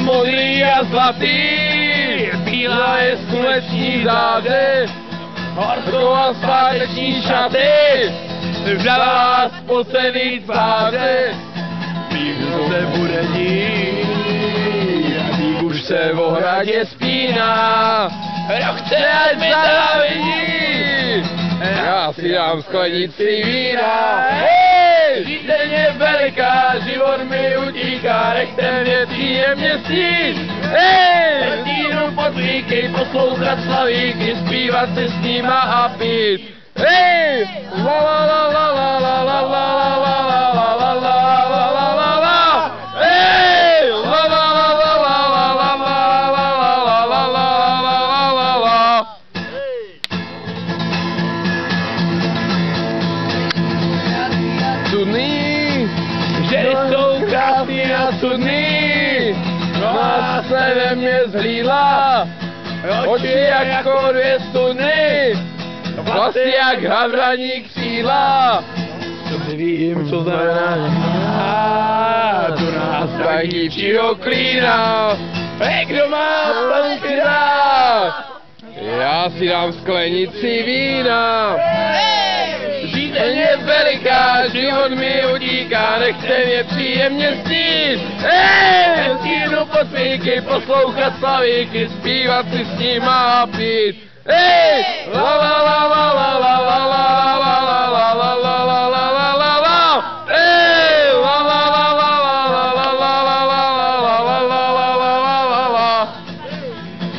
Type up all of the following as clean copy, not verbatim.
modrý a zlatý, bílá je sluneční záře, horková sváteční šaty, za vás spocený tváře, nikdo se bude dít, dík už se v ohradě spíná, kdo chce, ať mi závidí, já si dám sklenici vína. Žízeň je veliká, život mi utíká, nechte mě příjemně snít. Stínu podvíky, poslouchat slavíky, zpívat si s nima a pít. La la la la la la la la la la la la la la la la la. La la la la la la la la la la la la la. Cudný, ženy jsou krásný a cudný, noha se ve mně zhlídla, oči jako dvě studny, vlasy jak havraní křídla. Vím, co znamená do nás tak dívčího klína. Kdo má slanky rád? Já si dám sklenici vína. Žízeň je veliká, život mi utíká, nechte mě příjemně snít. Stínu podvíky, poslouchat slavíky, zpívat si s nima a pít. La la la la la la la la la la la la la la la la la la. La la la la la la la la la la la la la la la.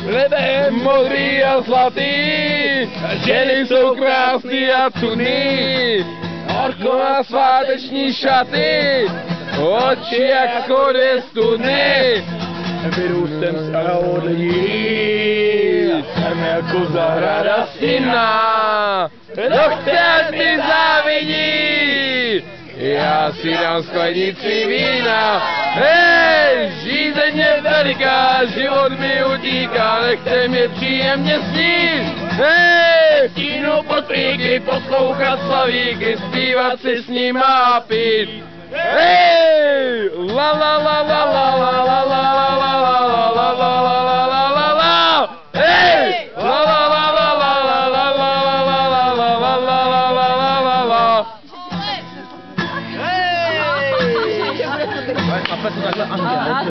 Nebe modrý a zlatý, ženy jsou krásný a cudný, horková sváteční šaty, oči jako dvě studny, vyrůstem z od lidí, jsem jako zahrada stinná, kdo chce mi závidí, já si dám sklenici vína. Žízeň je veliká, život mi utíká, nechte mě příjemně snít. Stínu podvíky, poslouchat slavíky, zpívat si s nima a pít. La la la la la la la la la la.